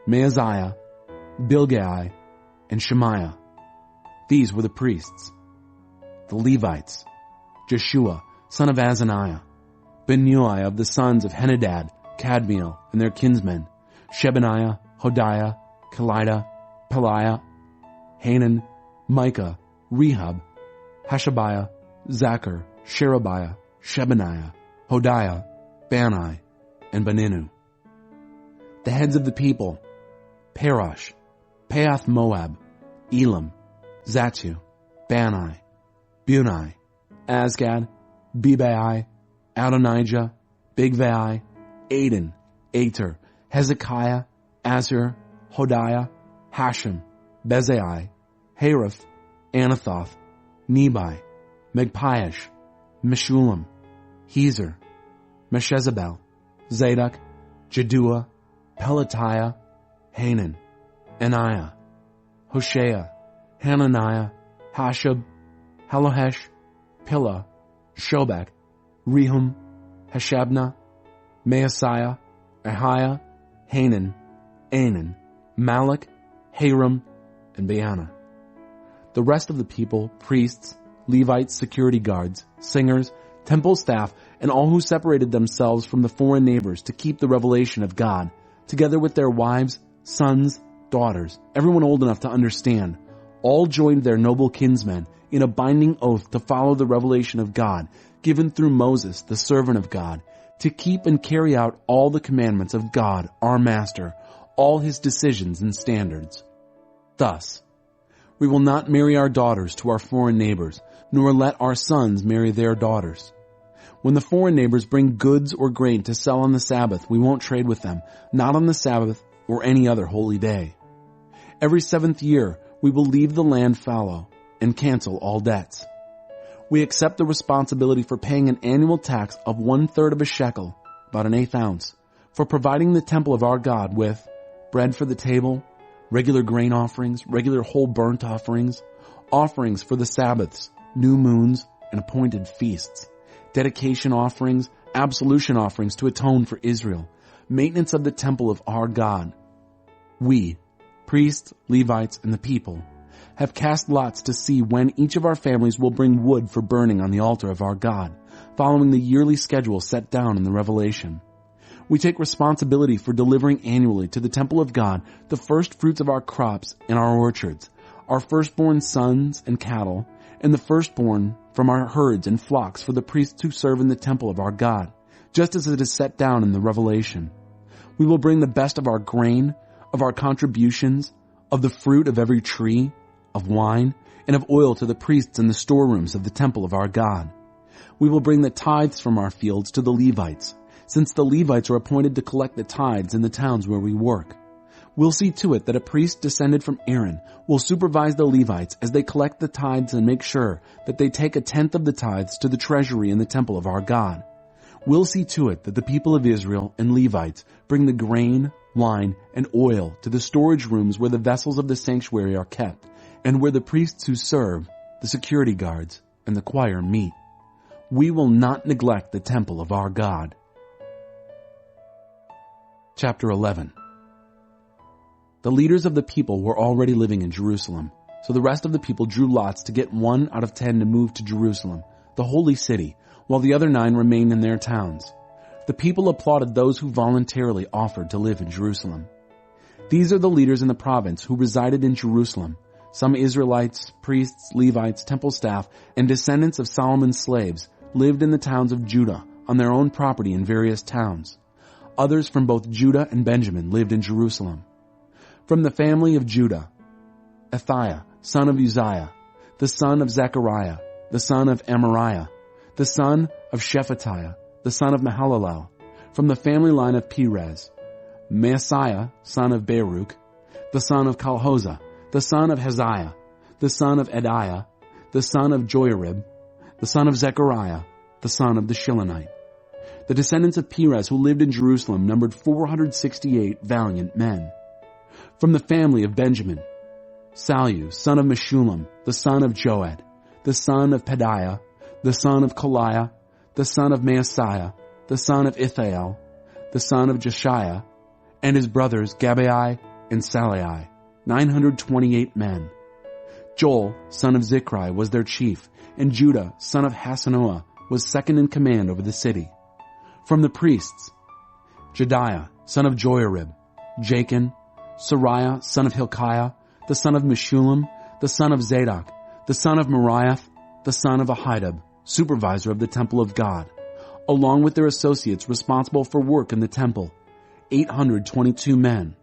Maaziah, Bilgai, and Shemaiah. These were the priests. The Levites, Jeshua, son of Azaniah, Benui of the sons of Henadad, Kadmiel, and their kinsmen, Shebaniah, Hodiah, Kelida, Peliah, Hanan, Micah, Rehab, Hashabiah, Zachar, Sherebiah, Shebaniah, Hodiah, Bani, and Beninu. The heads of the people, Parosh, Pahath Moab, Elam, Zatu, Bani, Bunai, Azgad, Bebai, Adonijah, Bigvai, Aden, Ater, Hezekiah, Azur, Hodiah, Hashem, Bezai, Hariph, Anathoth, Nebai, Megpiash, Meshullam, Hezer, Meshezabel, Zadok, Jaddua, Pelatiah, Hanan, Aniah, Hoshea, Hananiah, Hashab, Halohesh, Pilah, Shobek, Rehum, Hashabnah, Maaseiah, Ahiah, Hanan, Anan, Malach, Haram, and Baana. The rest of the people, priests, Levites, security guards, singers, temple staff, and all who separated themselves from the foreign neighbors to keep the revelation of God, together with their wives, sons, daughters, everyone old enough to understand, all joined their noble kinsmen in a binding oath to follow the revelation of God given through Moses, the servant of God, to keep and carry out all the commandments of God, our Master, all his decisions and standards. Thus, we will not marry our daughters to our foreign neighbors, nor let our sons marry their daughters. When the foreign neighbors bring goods or grain to sell on the Sabbath, we won't trade with them, not on the Sabbath or any other holy day. Every 7th year, we will leave the land fallow and cancel all debts. We accept the responsibility for paying an annual tax of 1/3 of a shekel, about an 1/8 ounce, for providing the temple of our God with bread for the table, regular grain offerings, regular whole burnt offerings, offerings for the Sabbaths, new moons, and appointed feasts, dedication offerings, absolution offerings to atone for Israel, maintenance of the temple of our God. We, priests, Levites, and the people, have cast lots to see when each of our families will bring wood for burning on the altar of our God, following the yearly schedule set down in the Revelation. We take responsibility for delivering annually to the temple of God the first fruits of our crops and our orchards, our firstborn sons and cattle, and the firstborn from our herds and flocks for the priests who serve in the temple of our God, just as it is set down in the Revelation. We will bring the best of our grain, of our contributions, of the fruit of every tree, of wine, and of oil to the priests in the storerooms of the temple of our God. We will bring the tithes from our fields to the Levites, since the Levites are appointed to collect the tithes in the towns where we work. We'll see to it that a priest descended from Aaron will supervise the Levites as they collect the tithes and make sure that they take 1/10 of the tithes to the treasury in the temple of our God. We'll see to it that the people of Israel and Levites bring the grain, wine, and oil to the storage rooms where the vessels of the sanctuary are kept, and where the priests who serve, the security guards, and the choir meet. We will not neglect the temple of our God. Chapter 11. The leaders of the people were already living in Jerusalem, so the rest of the people drew lots to get 1 out of 10 to move to Jerusalem, the holy city, while the other 9 remained in their towns. The people applauded those who voluntarily offered to live in Jerusalem. These are the leaders in the province who resided in Jerusalem, some Israelites, priests, Levites, temple staff, and descendants of Solomon's slaves lived in the towns of Judah on their own property in various towns. Others from both Judah and Benjamin lived in Jerusalem. From the family of Judah, Athaiah, son of Uzziah, the son of Zechariah, the son of Amariah, the son of Shephatiah, the son of Mahalalel, from the family line of Perez, Maaseiah, son of Baruch, the son of Calhosah, the son of Heziah, the son of Adiah, the son of Joiarib, the son of Zechariah, the son of the Shilonite. The descendants of Perez who lived in Jerusalem numbered 468 valiant men. From the family of Benjamin, Sallu, son of Meshullam, the son of Joed, the son of Pedaiah, the son of Koliah, the son of Maaseiah, the son of Ithael, the son of Jeshiah, and his brothers Gabai and Salai, 928 men. Joel, son of Zichri, was their chief, and Judah, son of Hassanoah, was second in command over the city. From the priests, Jediah, son of Joiarib, Jachin, Sariah, son of Hilkiah, the son of Meshullam, the son of Zadok, the son of Moriath, the son of Ahitub, supervisor of the temple of God, along with their associates responsible for work in the temple, 822 men.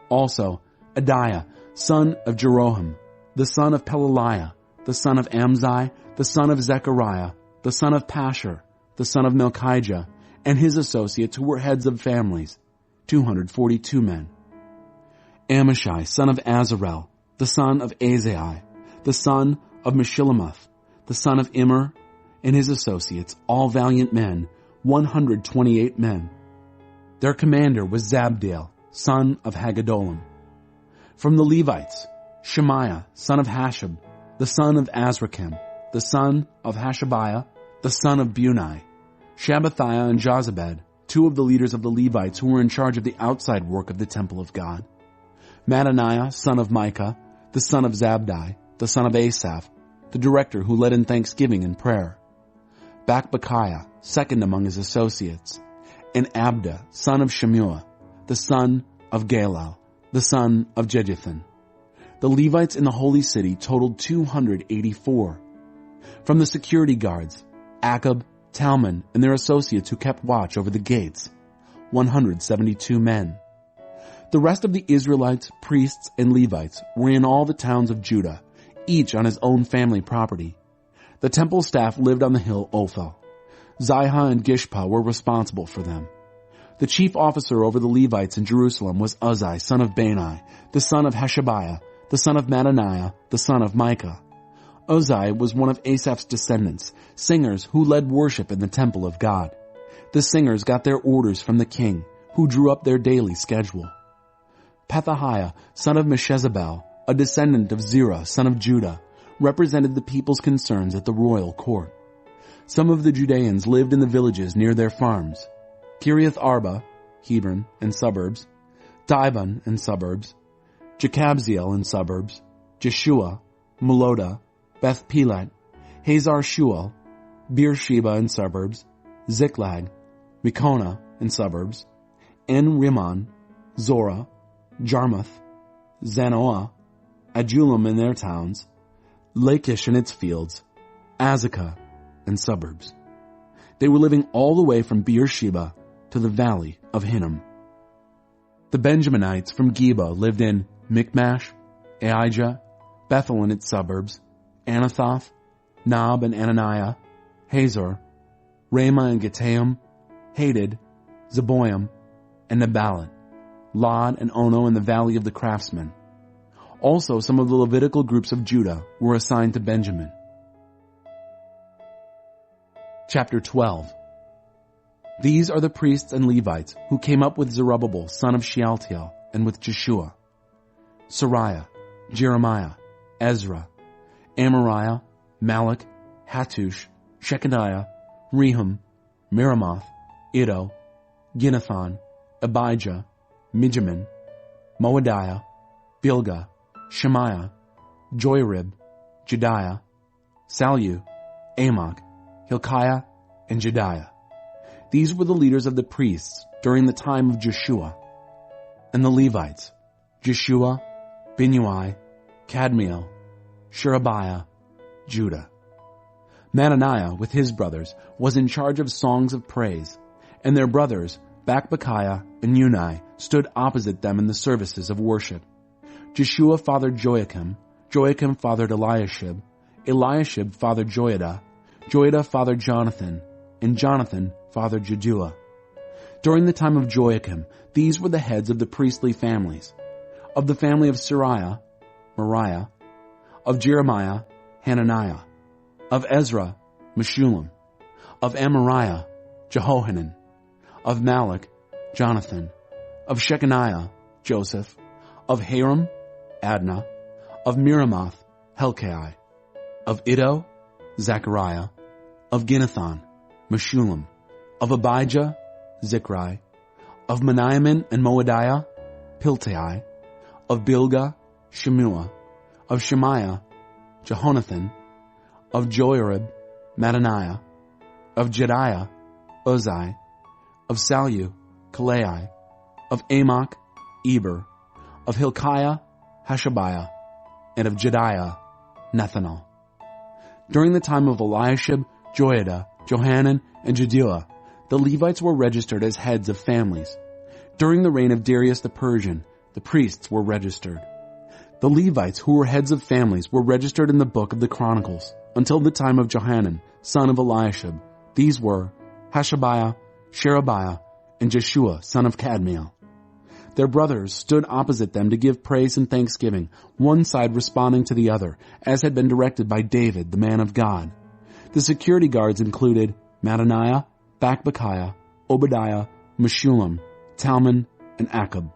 Also, Adiah, son of Jeroham, the son of Pelaliah, the son of Amzai, the son of Zechariah, the son of Pashur, the son of Melchijah, and his associates who were heads of families, 242 men. Amashai, son of Azarel, the son of Azai, the son of Meshillemoth, the son of Immer, and his associates, all valiant men, 128 men. Their commander was Zabdiel, son of Haggedolim. From the Levites, Shemaiah, son of Hashab, the son of Azrikam, the son of Hashabiah, the son of Bunai, Shabbathiah and Jozabad, 2 of the leaders of the Levites who were in charge of the outside work of the temple of God. Mattaniah, son of Micah, the son of Zabdi, the son of Asaph, the director who led in thanksgiving and prayer. Bakbukiah, second among his associates, and Abda, son of Shemuah, the son of Galal, the son of Jeduthun. The Levites in the holy city totaled 284. From the security guards, Akab, Talmon, and their associates who kept watch over the gates, 172 men. The rest of the Israelites, priests, and Levites were in all the towns of Judah, each on his own family property. The temple staff lived on the hill Ophel. Zihah and Gishpa were responsible for them. The chief officer over the Levites in Jerusalem was Uzzi, son of Bani, the son of Hashabiah, the son of Mattaniah, the son of Micah. Uzzi was one of Asaph's descendants, singers who led worship in the temple of God. The singers got their orders from the king, who drew up their daily schedule. Pethahiah, son of Meshezabel, a descendant of Zerah, son of Judah, represented the people's concerns at the royal court. Some of the Judeans lived in the villages near their farms: Kiriath Arba, Hebron and suburbs, Dibon and suburbs, Jekabzeel and suburbs, Jeshua, Meloda, Beth Pelet, Hazar Shual, Beersheba and suburbs, Ziklag, Mekona and suburbs, En Rimmon, Zorah, Jarmuth, Zanoah, Adullam and their towns, Lachish and its fields, Azekah and suburbs. They were living all the way from Beersheba to the valley of Hinnom. The Benjaminites from Geba lived in Michmash, Aijah, Bethel and its suburbs, Anathoth, Nob and Ananiah, Hazor, Ramah and Gittaim, Hadid, Zeboim, and Neballat, Lod and Ono in the valley of the craftsmen. Also, some of the Levitical groups of Judah were assigned to Benjamin. Chapter 12. These are the priests and Levites who came up with Zerubbabel, son of Shealtiel, and with Jeshua: Sariah, Jeremiah, Ezra, Amariah, Malach, Hattush, Shechaniah, Rehum, Meremoth, Iddo, Ginnathan, Abijah, Mijamin, Moadiah, Bilgah, Shemaiah, Joiarib, Jediah, Sallu, Amok, Hilkiah, and Jediah. These were the leaders of the priests during the time of Jeshua. And the Levites: Jeshua, Binnui, Kadmiel, Sherebiah, Judah. Mattaniah, with his brothers, was in charge of songs of praise, and their brothers, Bakbukiah and Unai, stood opposite them in the services of worship. Jeshua fathered Joachim, Joachim fathered Eliashib, Eliashib fathered Joiada, Joiada fathered Jonathan, and Jonathan fathered Jaddua. During the time of Joachim, these were the heads of the priestly families: of the family of Sariah, Moriah; of Jeremiah, Hananiah; of Ezra, Meshullam; of Amariah, Jehohanan; of Malach, Jonathan; of Shechaniah, Joseph; of Haram, Adnah; of Meremoth, Helkai; of Iddo, Zechariah; of Ginnathan, Meshullam; of Abijah, Zichri; of Meniamin and Moadiah, Piltai; of Bilgah, Shemua; of Shemaiah, Jehonathan; of Joiarib, Mattaniah; of Jediah, Uzzi; of Sallu, Kalai; of Amok, Eber; of Hilkiah, Hashabiah; and of Jediah, Nethanel. During the time of Eliashib, Joiada, Johanan, and Jaddua, the Levites were registered as heads of families. During the reign of Darius the Persian, the priests were registered. The Levites who were heads of families were registered in the book of the Chronicles until the time of Johanan, son of Eliashib. These were Hashabiah, Sherebiah, and Jeshua, son of Kadmiel. Their brothers stood opposite them to give praise and thanksgiving, one side responding to the other, as had been directed by David, the man of God. The security guards included Mattaniah, Bakbukiah, Obadiah, Meshullam, Talmon, and Akab.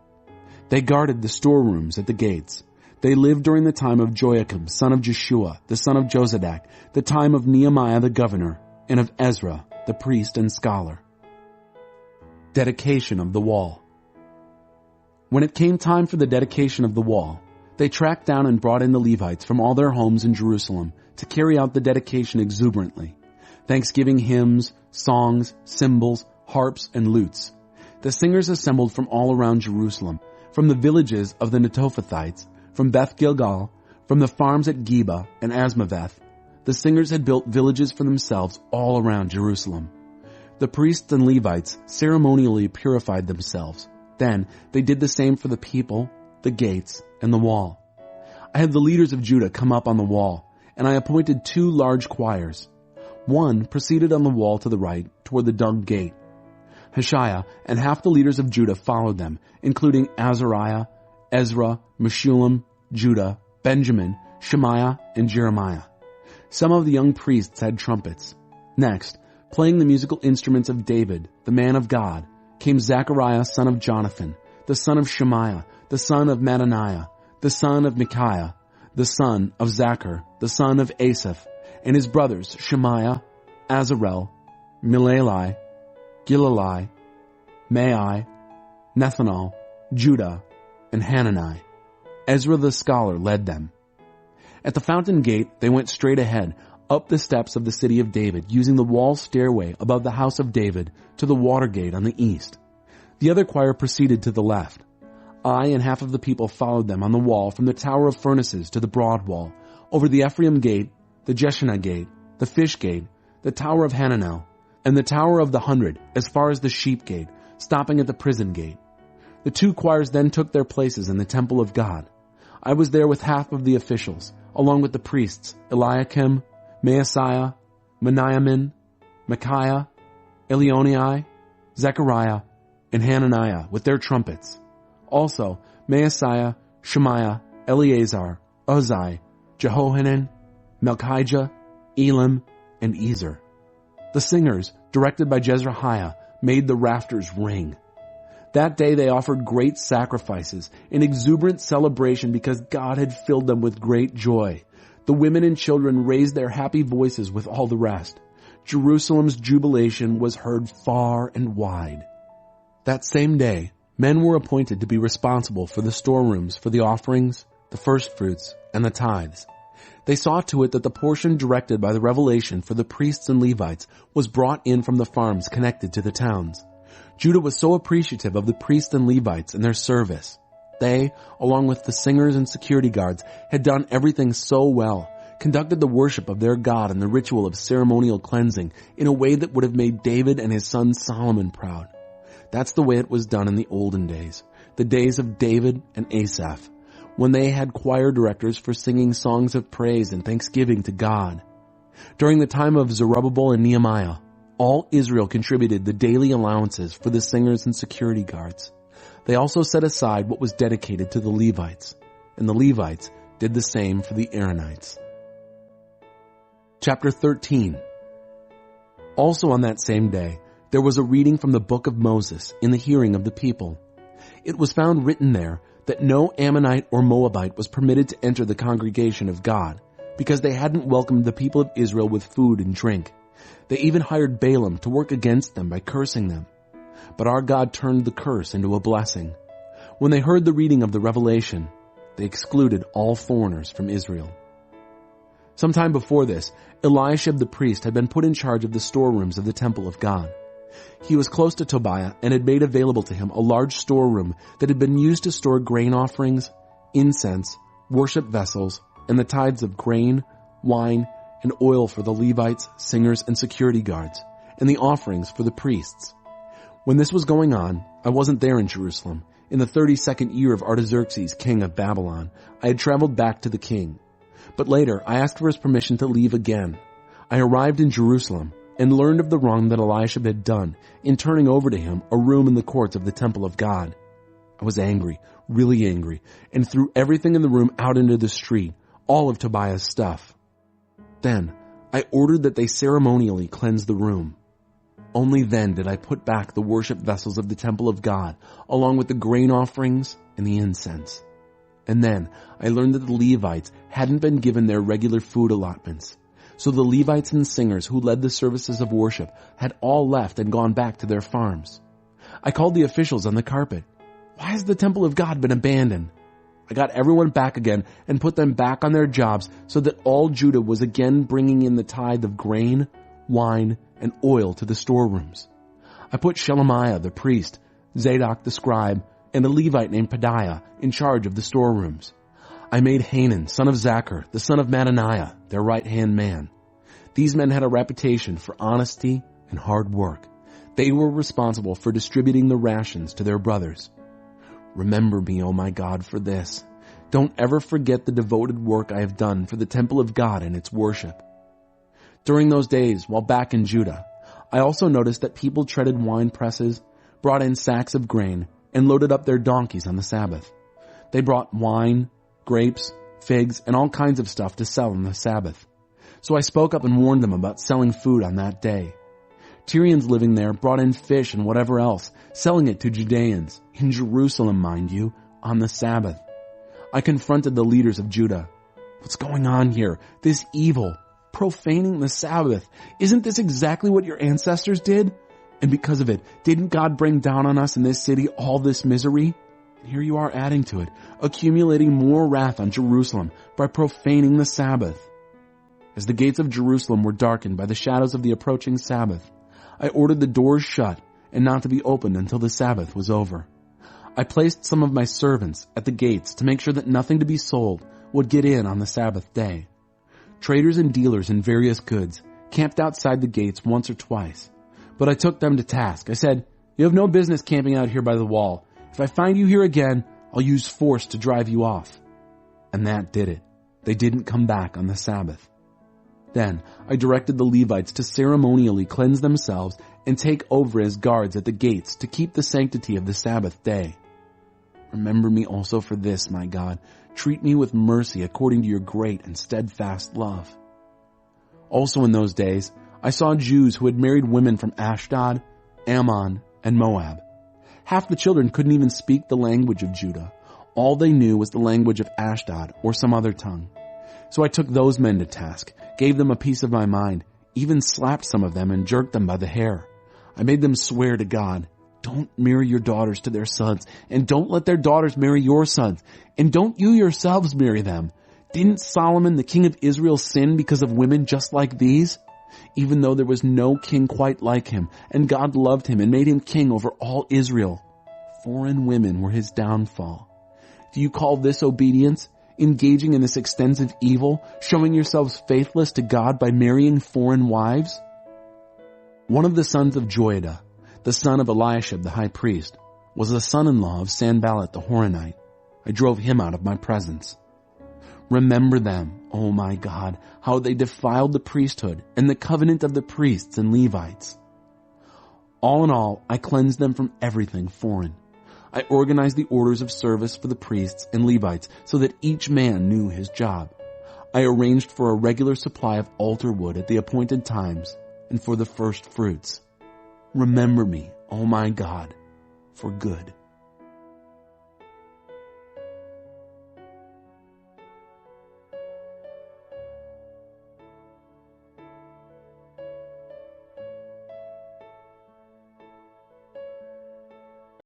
They guarded the storerooms at the gates. They lived during the time of Joachim, son of Jeshua, the son of Jozadak, the time of Nehemiah the governor, and of Ezra, the priest and scholar. Dedication of the wall. When it came time for the dedication of the wall, They tracked down and brought in the Levites from all their homes in Jerusalem to carry out the dedication exuberantly. Thanksgiving hymns, songs, cymbals, harps, and lutes. The singers assembled from all around Jerusalem, from the villages of the Netophathites, from Beth Gilgal, from the farms at Geba and Asmaveth. The singers had built villages for themselves all around Jerusalem. The priests and Levites ceremonially purified themselves. Then they did the same for the people, the gates, and the wall. I had the leaders of Judah come up on the wall, and I appointed 2 large choirs. One proceeded on the wall to the right toward the Dung Gate. Hashiah and half the leaders of Judah followed them, including Azariah, Ezra, Meshullam, Judah, Benjamin, Shemaiah, and Jeremiah. Some of the young priests had trumpets. Next, playing the musical instruments of David, the man of God, came Zechariah son of Jonathan, the son of Shemaiah, the son of Mattaniah, the son of Micaiah, the son of Zachar, the son of Asaph, and his brothers Shemaiah, Azarel, Milalai, Gilalai, Maai, Nethanel, Judah, and Hanani. Ezra the scholar led them. At the fountain gate, they went straight ahead, up the steps of the city of David, using the wall stairway above the house of David to the water gate on the east. The other choir proceeded to the left. I and half of the people followed them on the wall from the Tower of Furnaces to the broad wall, over the Ephraim gate, the Jeshanah gate, the fish gate, the Tower of Hananel, and the Tower of the 100 as far as the sheep gate, stopping at the prison gate. The 2 choirs then took their places in the temple of God. I was there with half of the officials, along with the priests, Eliakim, Maaseiah, Meniamin, Micaiah, Elionai, Zechariah, and Hananiah with their trumpets. Also, Maaseiah, Shemaiah, Eleazar, Uzai, Jehohanan, Melchijah, Elam, and Ezer. The singers, directed by Jezrahiah, made the rafters ring. That day they offered great sacrifices, in exuberant celebration because God had filled them with great joy. The women and children raised their happy voices with all the rest. Jerusalem's jubilation was heard far and wide. That same day, men were appointed to be responsible for the storerooms for the offerings, the firstfruits, and the tithes. They saw to it that the portion directed by the revelation for the priests and Levites was brought in from the farms connected to the towns. Judah was so appreciative of the priests and Levites and their service. They, along with the singers and security guards, had done everything so well, conducted the worship of their God and the ritual of ceremonial cleansing in a way that would have made David and his son Solomon proud. That's the way it was done in the olden days, the days of David and Asaph, when they had choir directors for singing songs of praise and thanksgiving to God. During the time of Zerubbabel and Nehemiah, all Israel contributed the daily allowances for the singers and security guards. They also set aside what was dedicated to the Levites, and the Levites did the same for the Aaronites. Chapter 13. Also on that same day, there was a reading from the book of Moses in the hearing of the people. It was found written there that no Ammonite or Moabite was permitted to enter the congregation of God, because they hadn't welcomed the people of Israel with food and drink. They even hired Balaam to work against them by cursing them. But our God turned the curse into a blessing. When they heard the reading of the revelation, they excluded all foreigners from Israel. Sometime before this, Eliashib the priest had been put in charge of the storerooms of the temple of God. He was close to Tobiah and had made available to him a large storeroom that had been used to store grain offerings, incense, worship vessels, and the tithes of grain, wine, and oil for the Levites, singers, and security guards, and the offerings for the priests. When this was going on, I wasn't there in Jerusalem. In the 32nd year of Artaxerxes, king of Babylon, I had traveled back to the king. But later, I asked for his permission to leave again. I arrived in Jerusalem and learned of the wrong that Eliashib had done in turning over to him a room in the courts of the temple of God. I was angry, really angry, and threw everything in the room out into the street, all of Tobiah's stuff. Then, I ordered that they ceremonially cleanse the room. Only then did I put back the worship vessels of the temple of God, along with the grain offerings and the incense. And then I learned that the Levites hadn't been given their regular food allotments. So the Levites and singers who led the services of worship had all left and gone back to their farms. I called the officials on the carpet. Why has the temple of God been abandoned? I got everyone back again and put them back on their jobs so that all Judah was again bringing in the tithe of grain, wine, and oil to the storerooms. I put Shelemiah the priest, Zadok the scribe, and a Levite named Pedaiah in charge of the storerooms. I made Hanan, son of Zachar, the son of Mattaniah, their right-hand man. These men had a reputation for honesty and hard work. They were responsible for distributing the rations to their brothers. Remember me, O my God, for this. Don't ever forget the devoted work I have done for the temple of God and its worship. During those days, while back in Judah, I also noticed that people treaded wine presses, brought in sacks of grain, and loaded up their donkeys on the Sabbath. They brought wine, grapes, figs, and all kinds of stuff to sell on the Sabbath. So I spoke up and warned them about selling food on that day. Tyrians living there brought in fish and whatever else, selling it to Judeans, in Jerusalem, mind you, on the Sabbath. I confronted the leaders of Judah. What's going on here? This evil, profaning the Sabbath. Isn't this exactly what your ancestors did? And because of it, didn't God bring down on us in this city all this misery? And here you are adding to it, accumulating more wrath on Jerusalem by profaning the Sabbath. As the gates of Jerusalem were darkened by the shadows of the approaching Sabbath, I ordered the doors shut and not to be opened until the Sabbath was over. I placed some of my servants at the gates to make sure that nothing to be sold would get in on the Sabbath day. Traders and dealers in various goods camped outside the gates once or twice, but I took them to task. I said, "You have no business camping out here by the wall. If I find you here again, I'll use force to drive you off." And that did it. They didn't come back on the Sabbath. Then I directed the Levites to ceremonially cleanse themselves and take over as guards at the gates to keep the sanctity of the Sabbath day. Remember me also for this, my God. Treat me with mercy according to your great and steadfast love. Also in those days, I saw Jews who had married women from Ashdod, Ammon, and Moab. Half the children couldn't even speak the language of Judah. All they knew was the language of Ashdod or some other tongue. So I took those men to task, gave them a piece of my mind, even slapped some of them and jerked them by the hair. I made them swear to God, "Don't marry your daughters to their sons, and don't let their daughters marry your sons, and don't you yourselves marry them. Didn't Solomon, the king of Israel, sin because of women just like these? Even though there was no king quite like him, and God loved him and made him king over all Israel. Foreign women were his downfall. Do you call this obedience? Engaging in this extensive evil, showing yourselves faithless to God by marrying foreign wives?" One of the sons of Joiada, the son of Eliashib the high priest, was the son-in-law of Sanballat the Horonite. I drove him out of my presence. Remember them, O my God, how they defiled the priesthood and the covenant of the priests and Levites. All in all, I cleansed them from everything foreign. I organized the orders of service for the priests and Levites so that each man knew his job. I arranged for a regular supply of altar wood at the appointed times and for the first fruits. Remember me, O my God, for good.